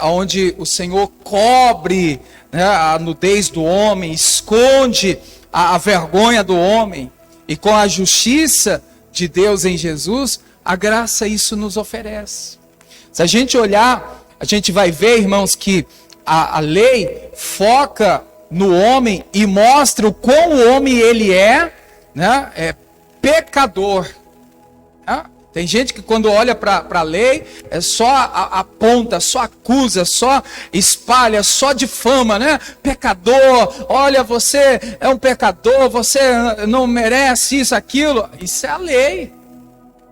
onde o Senhor cobre, né, a nudez do homem, esconde a vergonha do homem, e com a justiça de Deus em Jesus, a graça isso nos oferece. Se a gente olhar, a gente vai ver, irmãos, que a lei foca no homem e mostra o quão o homem ele né, pecador. Né? Tem gente que quando olha para a lei, só aponta, só acusa, só espalha, só difama, né? Pecador, olha, você é um pecador, você não merece isso, aquilo. Isso é a lei,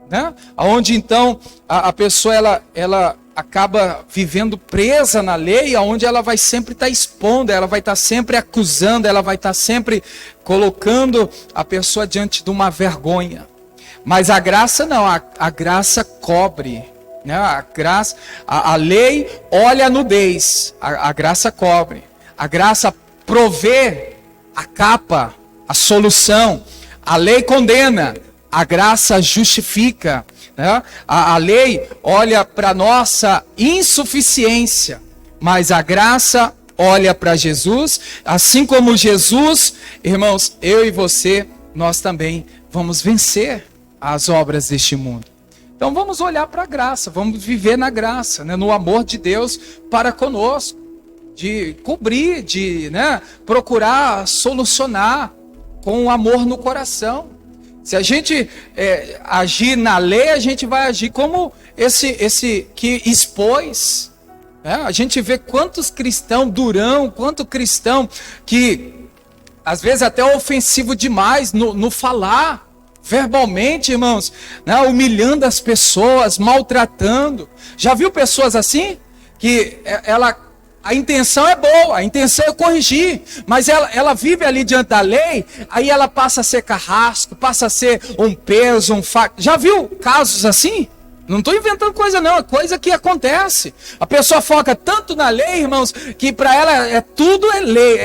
né? Onde então a pessoa ela acaba vivendo presa na lei, onde ela vai sempre estar expondo, ela vai estar sempre acusando, ela vai estar sempre colocando a pessoa diante de uma vergonha. Mas a graça não, a graça cobre, né? A lei olha a nudez, a graça cobre, a graça provê a capa, a solução, a lei condena, a graça justifica, né? A lei olha para a nossa insuficiência, mas a graça olha para Jesus, assim como Jesus, irmãos, eu e você, nós também vamos vencer as obras deste mundo. Então vamos olhar para a graça, vamos viver na graça, né, no amor de Deus para conosco, de cobrir, de, né, procurar solucionar com o amor no coração. Se a gente agir na lei, a gente vai agir como esse que expôs. A gente vê quantos cristãos durão, quanto cristão que às vezes até é ofensivo demais no falar. Verbalmente, irmãos, né, humilhando as pessoas, maltratando. Já viu pessoas assim? Que a intenção é boa, a intenção é corrigir, mas ela vive ali diante da lei, aí ela passa a ser carrasco, passa a ser um peso, um fato. Já viu casos assim? Não estou inventando coisa não, é coisa que acontece. A pessoa foca tanto na lei, irmãos, que para ela tudo é lei,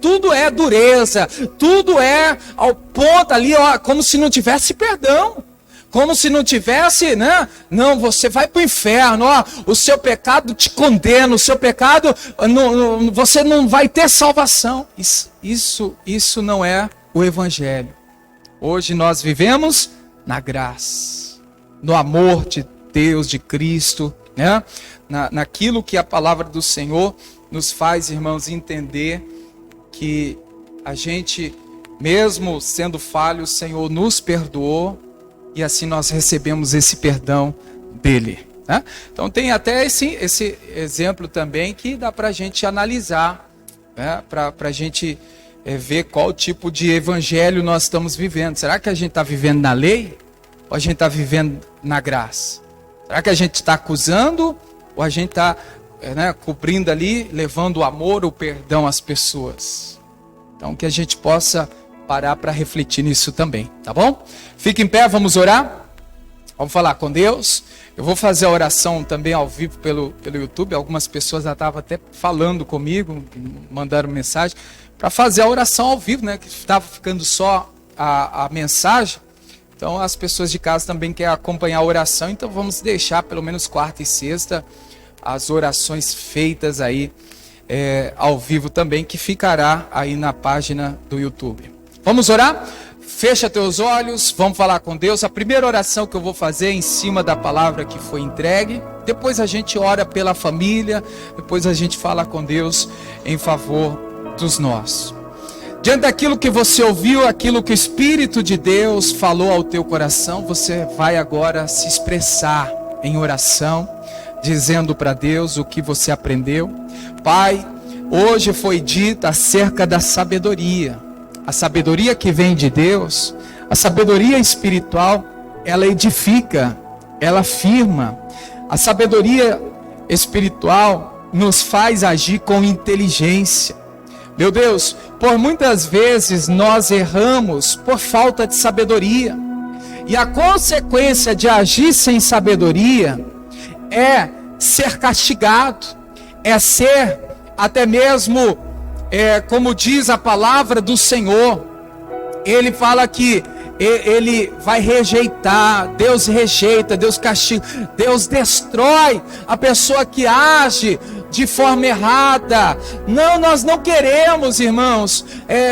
tudo é dureza, tudo é ao ponto ali, ó, como se não tivesse perdão. Como se não tivesse, né? Não, você vai para o inferno, ó, o seu pecado te condena, o seu pecado, você não vai ter salvação. Isso não é o Evangelho. Hoje nós vivemos na graça, no amor de Deus, de Cristo, né? Naquilo que a palavra do Senhor nos faz, irmãos, entender que a gente, mesmo sendo falho, o Senhor nos perdoou e assim nós recebemos esse perdão dele, né? Então tem até esse exemplo também que dá para a gente analisar, né? Para a gente ver qual tipo de evangelho nós estamos vivendo. Será que a gente está vivendo na lei? Ou a gente está vivendo na graça? Será que a gente está acusando? Ou a gente está cobrindo ali, levando o amor, o perdão às pessoas? Então que a gente possa parar para refletir nisso também, tá bom? Fique em pé, vamos orar? Vamos falar com Deus. Eu vou fazer a oração também ao vivo pelo YouTube. Algumas pessoas já estavam até falando comigo, mandaram mensagem, para fazer a oração ao vivo, né? Que estava ficando só a mensagem. Então as pessoas de casa também querem acompanhar a oração. Então vamos deixar pelo menos quarta e sexta as orações feitas aí ao vivo também, que ficará aí na página do YouTube. Vamos orar? Fecha teus olhos, vamos falar com Deus. A primeira oração que eu vou fazer é em cima da palavra que foi entregue. Depois a gente ora pela família. Depois a gente fala com Deus em favor dos nossos. Diante daquilo que você ouviu, aquilo que o Espírito de Deus falou ao teu coração, você vai agora se expressar em oração, dizendo para Deus o que você aprendeu. Pai, hoje foi dito acerca da sabedoria. A sabedoria que vem de Deus, a sabedoria espiritual, ela edifica, ela firma. A sabedoria espiritual nos faz agir com inteligência. Meu Deus, por muitas vezes nós erramos por falta de sabedoria. E a consequência de agir sem sabedoria é ser castigado, é ser até mesmo, como diz a palavra do Senhor, ele fala que ele vai rejeitar, Deus rejeita, Deus castiga, Deus destrói a pessoa que age de forma errada. Não, nós não queremos, irmãos,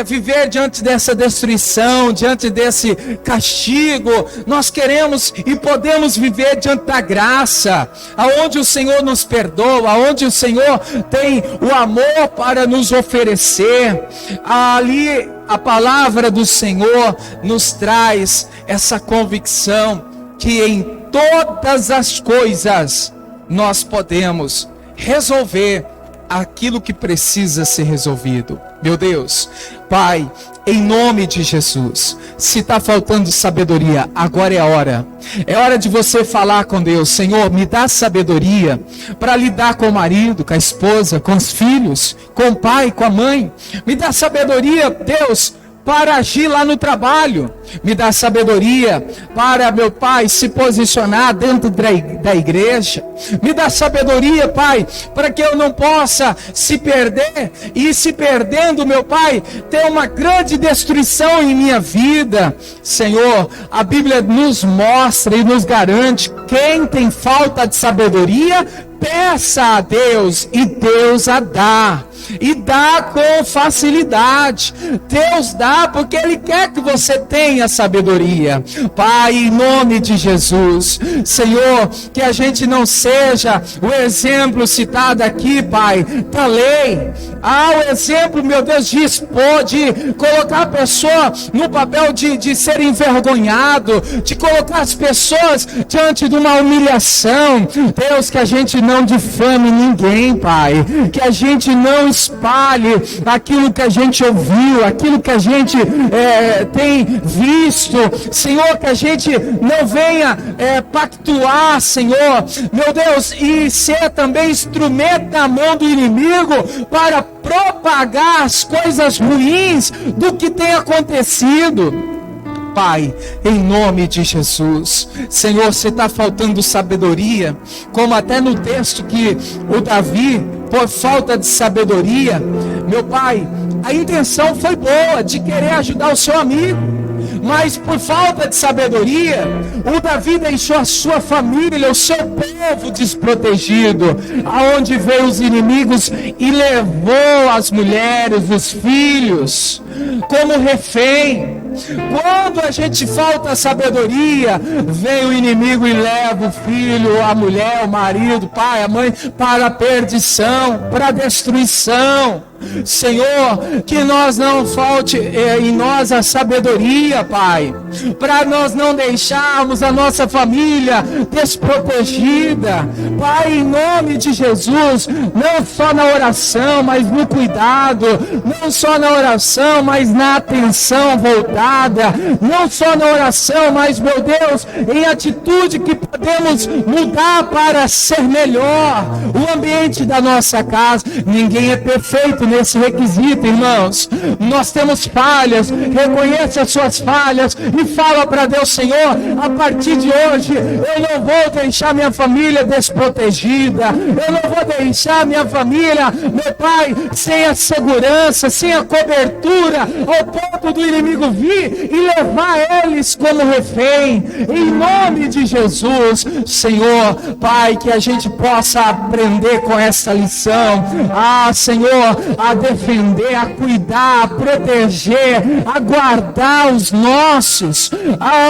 viver diante dessa destruição, diante desse castigo. Nós queremos e podemos viver diante da graça, aonde o Senhor nos perdoa, aonde o Senhor tem o amor para nos oferecer. Ali a palavra do Senhor nos traz essa convicção que em todas as coisas nós podemos resolver aquilo que precisa ser resolvido. Meu Deus, Pai, em nome de Jesus, se está faltando sabedoria, agora é a hora. É hora de você falar com Deus: Senhor, me dá sabedoria para lidar com o marido, com a esposa, com os filhos, com o pai, com a mãe. Me dá sabedoria, Deus, para agir lá no trabalho. Me dá sabedoria para, meu Pai, se posicionar dentro da igreja. Me dá sabedoria, Pai, para que eu não possa se perder, e se perdendo, meu Pai, ter uma grande destruição em minha vida. Senhor, a Bíblia nos mostra e nos garante: quem tem falta de sabedoria, peça a Deus e Deus a dá. E dá com facilidade. Deus dá porque Ele quer que você tenha sabedoria. Pai, em nome de Jesus, Senhor, que a gente não seja o exemplo citado aqui, Pai, da lei. O exemplo, meu Deus, de expor, de colocar a pessoa no papel de ser envergonhado, de colocar as pessoas diante de uma humilhação. Deus, que a gente não difame ninguém, Pai, que a gente não espalhe aquilo que a gente ouviu, aquilo que a gente tem visto. Senhor, que a gente não venha pactuar, Senhor, meu Deus, e ser também instrumento na mão do inimigo para propagar as coisas ruins do que tem acontecido. Pai, em nome de Jesus, Senhor, se está faltando sabedoria, como até no texto que o Davi, por falta de sabedoria, meu Pai, a intenção foi boa, de querer ajudar o seu amigo, mas por falta de sabedoria, o Davi deixou a sua família, o seu povo desprotegido, aonde veio os inimigos e levou as mulheres, os filhos, como refém. Quando a gente falta sabedoria, vem o inimigo e leva o filho, a mulher, o marido, o pai, a mãe, para a perdição, para a destruição. Senhor, que nós não falte em nós a sabedoria, Pai, para nós não deixarmos a nossa família desprotegida. Pai, em nome de Jesus, não só na oração, mas no cuidado, não só na oração, mas na atenção voltada mudada, não só na oração, mas, meu Deus, em atitude que podemos mudar para ser melhor o ambiente da nossa casa. Ninguém é perfeito nesse requisito, irmãos. Nós temos falhas, reconhece as suas falhas e fala para Deus: Senhor, a partir de hoje eu não vou deixar minha família desprotegida, eu não vou deixar minha família, meu Pai, sem a segurança, sem a cobertura, ao ponto do inimigo vir e levar eles como refém. Em nome de Jesus, Senhor, Pai, que a gente possa aprender com essa lição, Senhor, a defender, a cuidar, a proteger, a guardar os nossos,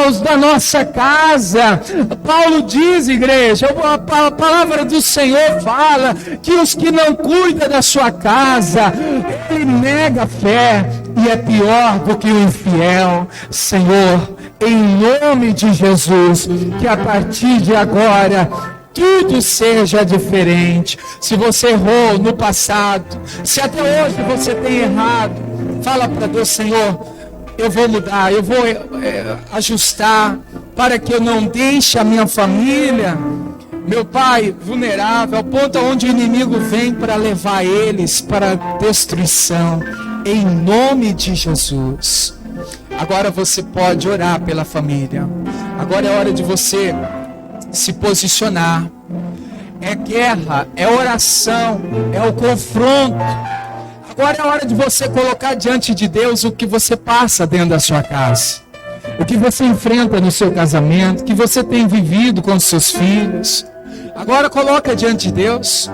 os da nossa casa. Paulo diz, igreja, a palavra do Senhor fala que os que não cuidam da sua casa, ele nega a fé e é pior do que o infiel. Senhor, em nome de Jesus, que a partir de agora tudo seja diferente. Se você errou no passado, se até hoje você tem errado, fala para Deus: Senhor, eu vou mudar, eu vou ajustar, para que eu não deixe a minha família, meu Pai, vulnerável, ao ponto onde o inimigo vem para levar eles para a destruição. Em nome de Jesus. Agora você pode orar pela família. Agora é hora de você se posicionar. É guerra, é oração, é o confronto. Agora é hora de você colocar diante de Deus o que você passa dentro da sua casa, o que você enfrenta no seu casamento, o que você tem vivido com os seus filhos. Agora coloca diante de Deus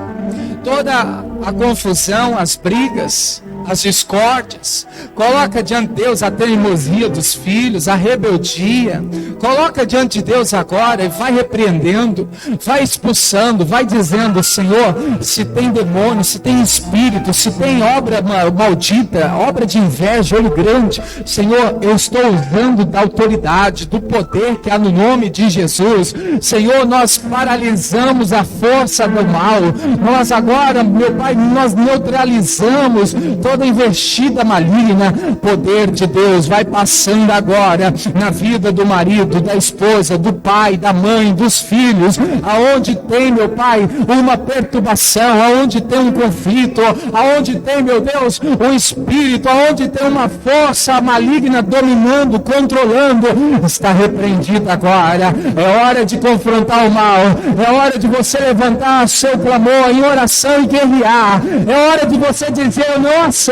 toda a confusão, as brigas, as discórdias. Coloca diante de Deus a teimosia dos filhos, a rebeldia. Coloca diante de Deus agora e vai repreendendo, vai expulsando, vai dizendo: Senhor, se tem demônio, se tem espírito, se tem obra maldita, obra de inveja, olho grande, Senhor, eu estou usando da autoridade, do poder que há no nome de Jesus. Senhor, nós paralisamos a força do mal. Nós agora, meu Pai, nós neutralizamos toda investida maligna. Poder de Deus vai passando agora na vida do marido, da esposa, do pai, da mãe, dos filhos. Aonde tem, meu Pai, uma perturbação, aonde tem um conflito, aonde tem, meu Deus, um espírito, aonde tem uma força maligna dominando, controlando, está repreendido agora. É hora de confrontar o mal, é hora de você levantar seu clamor em oração e guerrear. É hora de você dizer: eu não aceito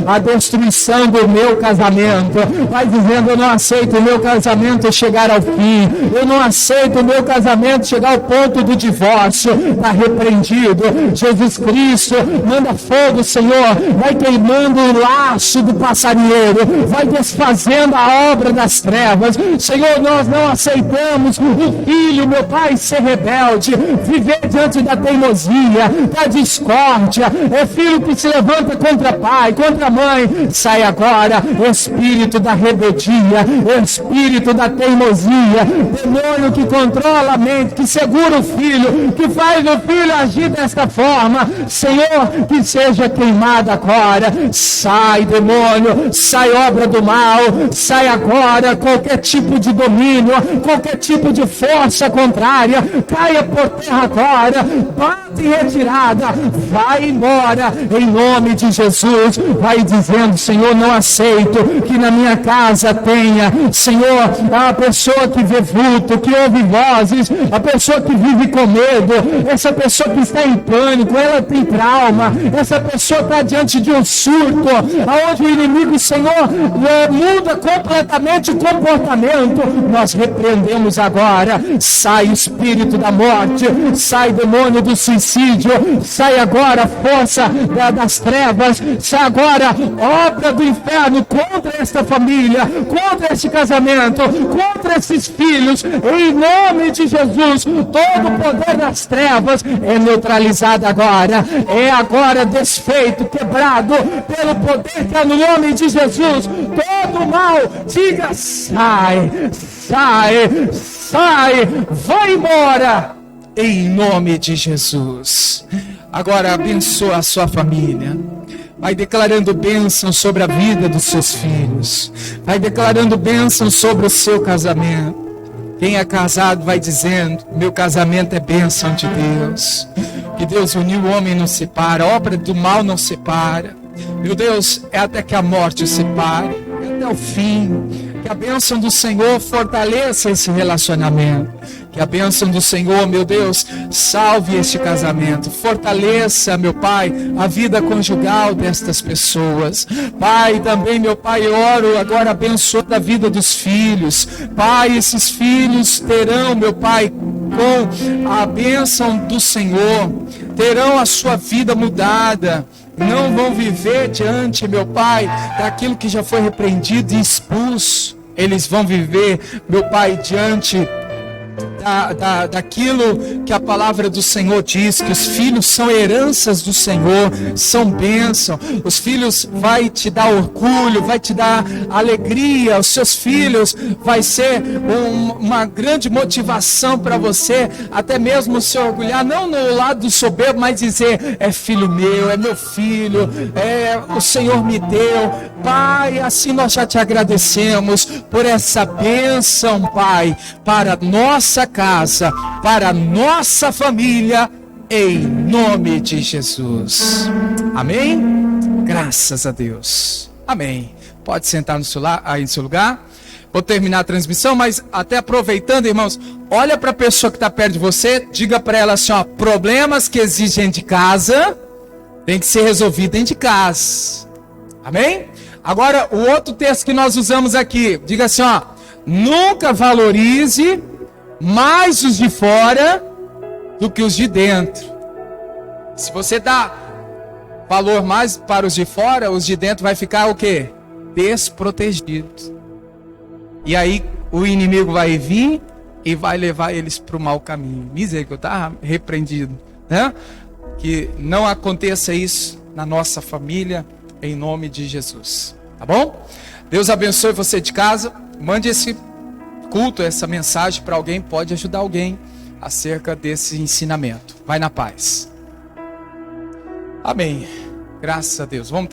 a destruição do meu casamento. Vai dizendo: eu não aceito o meu casamento chegar ao fim, eu não aceito o meu casamento chegar ao ponto do divórcio. Está repreendido. Jesus Cristo manda fogo, Senhor, vai queimando o laço do passarinheiro, vai desfazendo a obra das trevas. Senhor, nós não aceitamos o filho, meu Pai, ser rebelde, viver diante da teimosia, da discórdia. É filho que se levanta contra pai, contra mãe. Sai agora, espírito da rebeldia, espírito da teimosia, demônio que controla a mente, que segura o filho, que faz o filho agir desta forma. Senhor, que seja queimado agora. Sai, demônio, sai, obra do mal, sai agora qualquer tipo de domínio, qualquer tipo de força contrária, caia por terra agora, bate em retirada, vai embora, em nome de Jesus. Vai dizendo: Senhor, não aceito que na minha casa tenha, Senhor, a pessoa que vê vulto, que ouve vozes, a pessoa que vive com medo, essa pessoa que está em pânico, ela tem trauma, essa pessoa está diante de um surto, aonde o inimigo, Senhor, muda completamente o comportamento. Nós repreendemos agora. Sai, espírito da morte, sai, demônio do suicídio, sai agora, força das trevas, sai agora, obra do inferno contra esta família, contra este casamento, contra esses filhos. Em nome de Jesus, todo o poder das trevas é neutralizado agora, é agora desfeito, quebrado pelo poder que é no nome de Jesus. Todo mal, diga: sai, sai, sai, vai embora, em nome de Jesus. Agora abençoa a sua família. Vai declarando bênção sobre a vida dos seus filhos. Vai declarando bênção sobre o seu casamento. Quem é casado vai dizendo: meu casamento é bênção de Deus. Que Deus uniu o homem não separa, a obra do mal não separa. Meu Deus, é até que a morte o separe, é até o fim. Que a bênção do Senhor fortaleça esse relacionamento. Que a bênção do Senhor, meu Deus, salve este casamento. Fortaleça, meu Pai, a vida conjugal destas pessoas. Pai, também, meu Pai, oro agora abençoando a vida dos filhos. Pai, esses filhos terão, meu Pai, com a bênção do Senhor, terão a sua vida mudada. Não vão viver diante, meu Pai, daquilo que já foi repreendido e expulso. Eles vão viver, meu Pai, diante daquilo que a palavra do Senhor diz, que os filhos são heranças do Senhor, são bênção. Os filhos vai te dar orgulho, vai te dar alegria. Os seus filhos vai ser uma grande motivação para você, até mesmo se orgulhar, não no lado soberbo, mas dizer: é filho meu, é meu filho, o Senhor me deu. Pai, assim nós já te agradecemos por essa bênção, Pai, para nossa casa, para nossa família, em nome de Jesus. Amém? Graças a Deus. Amém. Pode sentar aí no seu lugar. Vou terminar a transmissão, mas até aproveitando, irmãos, olha para a pessoa que está perto de você, diga para ela assim, ó: problemas que exigem de casa, tem que ser resolvido dentro de casa. Amém? Agora, o outro texto que nós usamos aqui, diga assim, ó: nunca valorize mais os de fora do que os de dentro. Se você dá valor mais para os de fora, os de dentro vai ficar o quê? Desprotegidos. E aí o inimigo vai vir e vai levar eles para o mau caminho. Misericórdia, está repreendido, né? Que não aconteça isso na nossa família, em nome de Jesus. Tá bom? Deus abençoe você de casa. Mande esse culto, essa mensagem para alguém, pode ajudar alguém acerca desse ensinamento. Vai na paz. Amém. Graças a Deus. Vamos